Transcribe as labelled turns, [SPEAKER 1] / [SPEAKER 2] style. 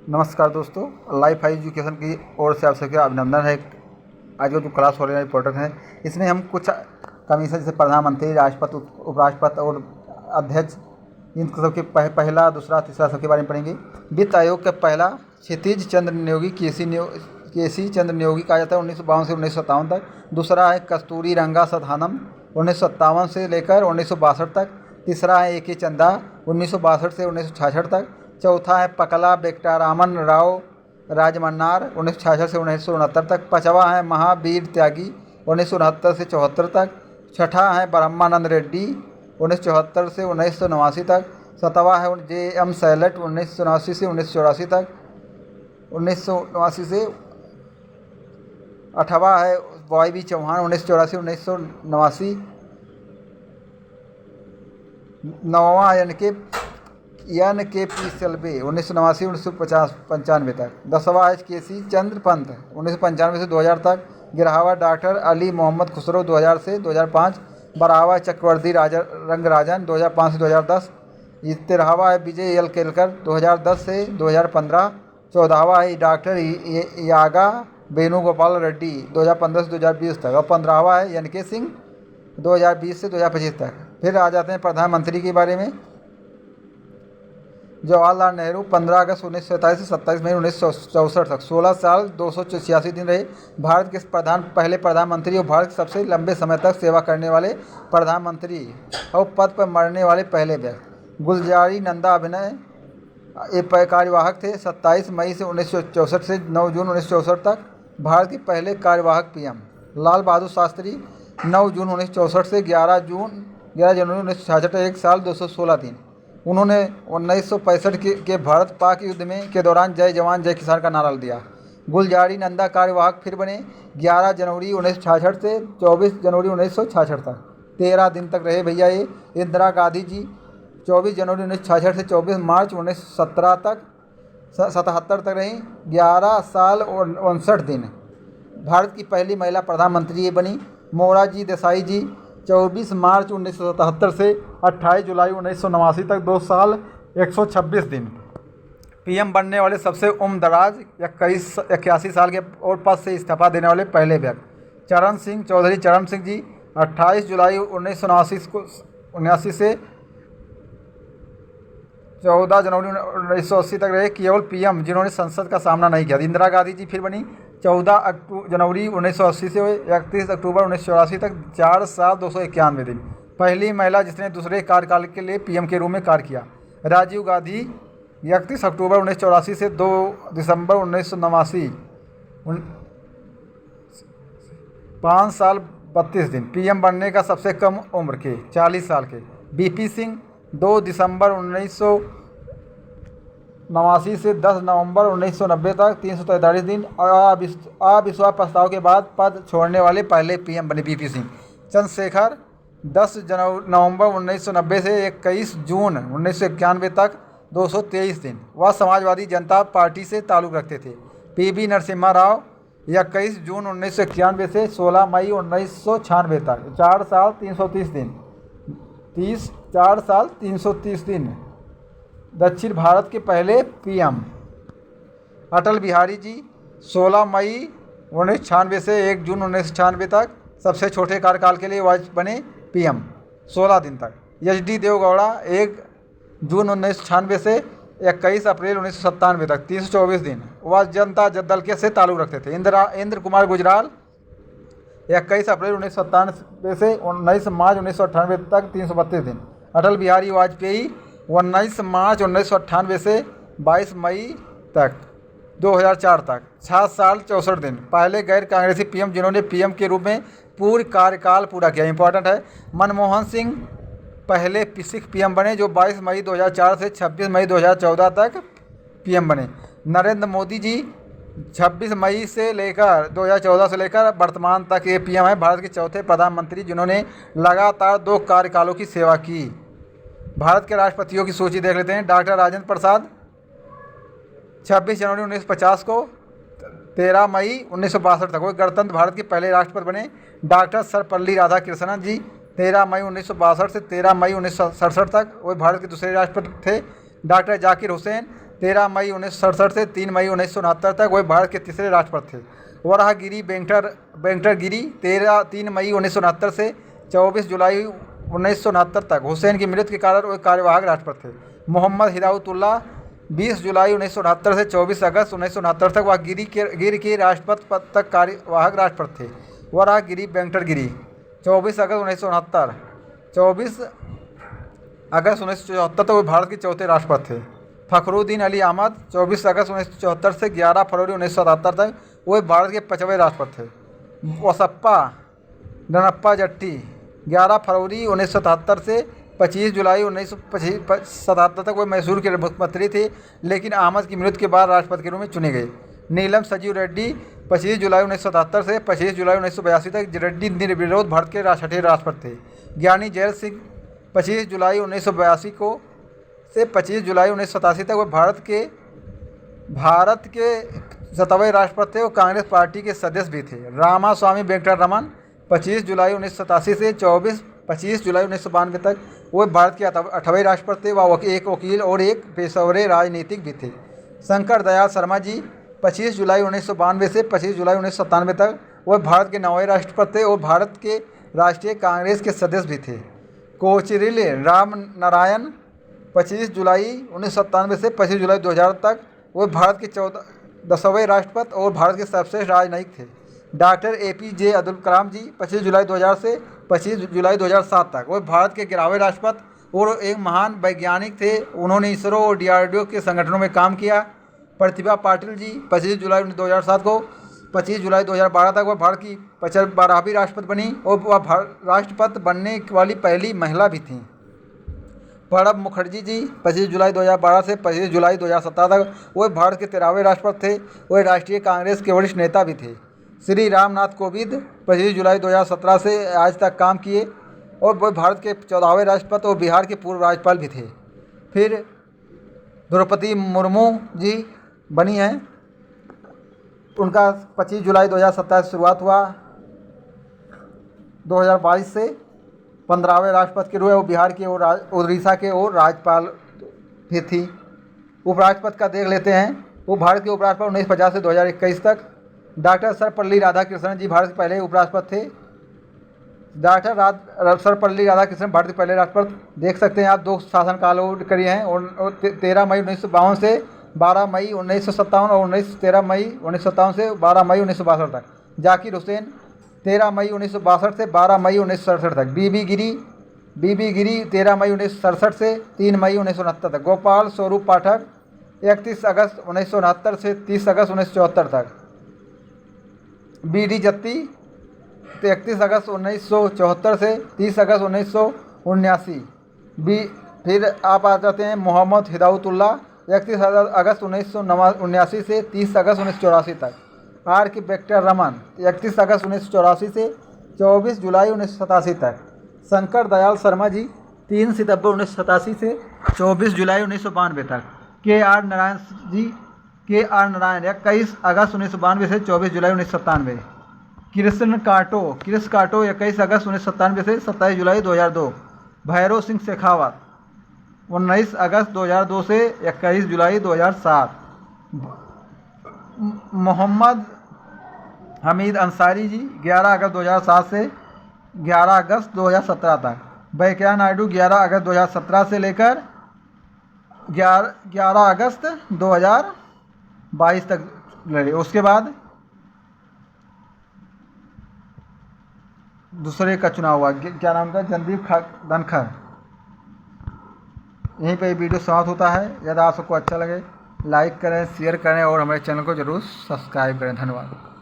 [SPEAKER 1] नमस्कार दोस्तों, life high education की ओर से आप सबके अभिनंदन है। आज का जो क्लास हो रहा है इंपॉर्टेंट है। इसमें हम कुछ कमीशन जैसे प्रधानमंत्री, राष्ट्रपति, उपराष्ट्रपति और अध्यक्ष, इन सबके पहला, दूसरा, तीसरा सबके बारे में पढ़ेंगे। वित्त आयोग का पहला क्षितिज चंद्र नियोगी केसी चंद्र नियोगी कहा जाता है 1952 से 1957 तक। दूसरा है कस्तूरी रंगा सदानंद 1957 से लेकर 1962 तक। तीसरा है ए के चंदा 1962 से 1966 तक। चौथा है पकला वेंकटरामन राव राजमन्नार 1966 से 1969 तक। पाँचवा है महावीर त्यागी 1969 से 74 तक। छठा है ब्रह्मानंद रेड्डी 1974 से 1989 तक। सातवां है जे एम सैलट 1989 से 1984 तक। 1989 से आठवां है वाई बी चौहान 1984 1989। नौवां है एन के पी सल्बे 1989 1995 तक। 10वां है के सी चंद्र पंत 1995 से 2000 तक। 11वां डॉक्टर अली मोहम्मद खुसरो 2000 से 2005। 12वां चक्रवर्ती रंगराजन 2005 से 2010। 13वां है विजय एल केलकर 2010 से 2015। 14वां है डॉक्टर यागा वेणुगोपाल रेड्डी 2015 से 2020 तक। और 15वां है एन के सिंह 2020 से 2025 तक। फिर आ जाते हैं प्रधानमंत्री के बारे में। जवाहरलाल नेहरू 15 अगस्त 1947 से 27 मई 1964 तक 16 साल 286 दिन रहे। भारत के पहले प्रधानमंत्री और भारत के सबसे लंबे समय तक सेवा करने वाले प्रधानमंत्री और पद पर मरने वाले पहले व्यक्ति। गुलजारी नंदा अभिनय कार्यवाहक थे 27 मई से 1964 से 9 जून 1964 तक। भारत के पहले कार्यवाहक पीएम। लाल बहादुर शास्त्री 9 जून 1964 से 11 जनवरी 1966 1 साल 216 दिन। उन्होंने 1965 के भारत पाक युद्ध में के दौरान जय जवान जय किसान का नारा दिया। गुलजारी नंदा कार्यवाहक फिर बने 11 जनवरी 1966 से 24 जनवरी 1966 तक। 13 दिन तक रहे भैया ये। इंदिरा गांधी जी 24 जनवरी 1966 से 24 मार्च 1917 तक 77 तक रहीं। 11 साल और 59 दिन। भारत की पहली महिला प्रधानमंत्री ये बनी। मोरारजी देसाई जी 24 मार्च 1977 से 28 जुलाई 1989 तक 2 साल 126 दिन। पीएम बनने वाले सबसे उम्रदराज 81 साल के और पद से इस्तीफा देने वाले पहले व्यक्ति। चौधरी चरण सिंह जी 28 जुलाई 1979 से 14 जनवरी 1980 तक रहे केवल पीएम जिन्होंने संसद का सामना नहीं किया। इंदिरा गांधी जी फिर बनी 14 जनवरी 1980 से 31 अक्टूबर 1984 तक 4 साल 291 दिन। पहली महिला जिसने दूसरे कार्यकाल के लिए पीएम के रूप में कार्य किया। राजीव गांधी 31 अक्टूबर 1984 से 2 दिसंबर 1989 5 साल 32 दिन। पीएम बनने का सबसे कम उम्र के 40 साल के बीपी सिंह 2 दिसंबर 1989 से 10 नवंबर 1990 तक 343 दिन। अविश्वास प्रस्ताव के बाद पद छोड़ने वाले पहले पीएम बने बीपी सिंह। चंद्रशेखर 10 नवंबर 1990 से 21 जून 1991 तक 223 दिन। वह समाजवादी जनता पार्टी से ताल्लुक़ रखते थे। पीवी नरसिम्हा राव 21 जून 1991 से 16 मई 1996 तक 4 साल 330 दिन। 4 साल 330 दिन। दक्षिण भारत के पहले पीएम। अटल बिहारी जी 16 मई 1996 से 1 जून 1996 तक सबसे छोटे कार्यकाल के लिए बने पीएम 16 दिन तक। एच.डी. देवेगौड़ा 1 जून 1996 से 21 अप्रैल 1997 तक 324 दिन। वह जनता दल के से ताल्लुक़ रखते थे। इंद्र कुमार गुजराल 21 अप्रैल 1997 से 19 मार्च 1998 तक 332 दिन। अटल बिहारी वाजपेयी 19 मार्च 1998 से 22 मई तक 2004 तक 7 साल 64 दिन। पहले गैर कांग्रेसी पीएम जिन्होंने पीएम के रूप में पूर्ण कार्यकाल पूरा किया। इंपॉर्टेंट है। मनमोहन सिंह पहले सिख पीएम बने जो 22 मई 2004 से 26 मई 2014 तक पीएम बने। नरेंद्र मोदी जी 26 मई से लेकर 2014 से लेकर वर्तमान तक ये पीएम है। भारत के चौथे प्रधानमंत्री जिन्होंने लगातार 2 कार्यकालों की सेवा की। भारत के राष्ट्रपतियों की सूची देख लेते हैं। डॉक्टर राजेंद्र प्रसाद 26 जनवरी 1950 को 13 मई 1962 तक वो गणतंत्र भारत के पहले राष्ट्रपति बने। डॉक्टर सर्वपल्ली राधाकृष्णन जी 13 मई 1962 से 13 मई 1967 तक वो भारत के दूसरे राष्ट्रपति थे। डॉक्टर जाकिर हुसैन 13 मई 1967 से 3 मई 1969 तक वह भारत के तीसरे राष्ट्रपति थे। वराहगिरी वेंकटगिरी 3 मई 1969 से 24 जुलाई 1969 तक हुसैन की मृत्यु के कारण वे कार्यवाहक राष्ट्रपति थे। मोहम्मद हिदायतुल्लाह 20 जुलाई 1969 से 24 अगस्त 1969 तक वह गिर के राष्ट्रपति पद तक कार्यवाहक राष्ट्रपति थे। वराहगिरी वेंकटगिरी 24 अगस्त 1969 24 अगस्त 1974 तक वे भारत के चौथे राष्ट्रपति थे। फखरुद्दीन अली अहमद 24 अगस्त 1974 से 11 फरवरी 1977 तक वे भारत के 5वें राष्ट्रपति थे। वसप्पा गणप्पा जट्टी 11 फरवरी 1977 से 25 जुलाई 1977 तक वे मैसूर के मुख्यमंत्री थे, लेकिन अहमद की मृत्यु के बाद राष्ट्रपति के रूप में चुने गए। नीलम संजीव रेड्डी 25 जुलाई 1977 से 25 जुलाई 1982 तक रेड्डी निर्विरोध भारत के 6ठे राष्ट्रपति थे। ज्ञानी जैल सिंह 25 जुलाई 1982 को से 25 जुलाई 1987 तक वे भारत के 7वें राष्ट्रपति थे और कांग्रेस पार्टी के सदस्य भी थे। रामास्वामी वेंकटरमन 25 जुलाई 1987 से 25 जुलाई 1992 तक वो भारत के 8वें राष्ट्रपति थे। वह एक वकील और एक पेशेवर राजनीतिक भी थे। शंकर दयाल शर्मा जी 25 जुलाई 1992 से 25 जुलाई 1997 तक वह भारत के 9वें राष्ट्रपति थे और भारत के राष्ट्रीय कांग्रेस के सदस्य भी थे। कोचरिल राम नारायण 25 जुलाई 1997 से 25 जुलाई 2000 तक वो भारत के 10वें राष्ट्रपति और भारत के सर्वश्रेष्ठ राजनयिक थे। डॉक्टर APJ अब्दुल कलाम जी 25 जुलाई 2000 से 25 जुलाई 2007 तक वो भारत के 11वें राष्ट्रपति और एक महान वैज्ञानिक थे। उन्होंने इसरो और DRDO के संगठनों में काम किया। प्रतिभा पाटिल जी 25 जुलाई 2007 को 25 जुलाई 2012 तक वह भारत की 12वीं राष्ट्रपति बनी और वह राष्ट्रपति बनने वाली पहली महिला भी थीं। प्रणब मुखर्जी जी 25 जुलाई 2012 से 25 जुलाई 2017 तक वह भारत के 13वें राष्ट्रपति थे। वह राष्ट्रीय कांग्रेस के वरिष्ठ नेता भी थे। श्री रामनाथ कोविंद 25 जुलाई 2017 से आज तक काम किए और वह भारत के 14वें राष्ट्रपति और बिहार के पूर्व राज्यपाल भी थे। फिर द्रौपदी मुर्मू जी बनी हैं। उनका 25 जुलाई 2017 से शुरुआत हुआ। 2022 से 15वें राष्ट्रपति के रूप में वो बिहार के और उड़ीसा के और राज्यपाल भी थी। उपराष्ट्रपति का देख लेते हैं। वो भारत के उपराष्ट्रपति 1950 से 2021 तक। डॉक्टर सर्वपल्ली राधाकृष्णन जी भारत के पहले उपराष्ट्रपति थे। डॉक्टर सर्वपल्ली राधाकृष्णन भारत के पहले राष्ट्रपति। देख सकते हैं आप 2 शासनकाल करिए हैं और 13 मई 1952 से 12 मई 1957 और 13 मई 1957 से 12 मई 1962 तक। जाकिर हुसैन 13 मई 1962 से 12 मई 1967 तक। बीबी गिरी 13 मई 1967 से 3 मई 1969 तक। गोपाल स्वरूप पाठक 31 अगस्त 1969 से 30 अगस्त 1974 तक। BD जत्ती 31 अगस्त 1974 से 30 अगस्त 1979। फिर आप आ जाते हैं मोहम्मद हिदायतुल्लाह 31 अगस्त 1979 से 30 अगस्त 1984 तक। RK वेंकटरमन 31 अगस्त 1984 से 24 जुलाई 1987 तक। शंकर दयाल शर्मा जी 3 सितंबर 1987 से 24 जुलाई 1992 तक। KR नारायण जी KR नारायण 21 अगस्त 1992 से 24 जुलाई 1997। कृष्ण काटो 21 अगस्त 1997 से 27 जुलाई 2002। भैरव सिंह शेखावत 19 अगस्त 2002 से 21 जुलाई 2007। मोहम्मद हमीद अंसारी जी 11 अगस्त 2007 से 11 अगस्त 2017 तक। वेंकैया नायडू 11 अगस्त 2017 से लेकर 11 अगस्त 2022 तक लड़े। उसके बाद दूसरे का चुनाव हुआ। क्या नाम था? जनदीप धनखड़। यहीं पे वीडियो समाप्त होता है। यदि आप सबको अच्छा लगे लाइक करें, शेयर करें और हमारे चैनल को ज़रूर सब्सक्राइब करें। धन्यवाद।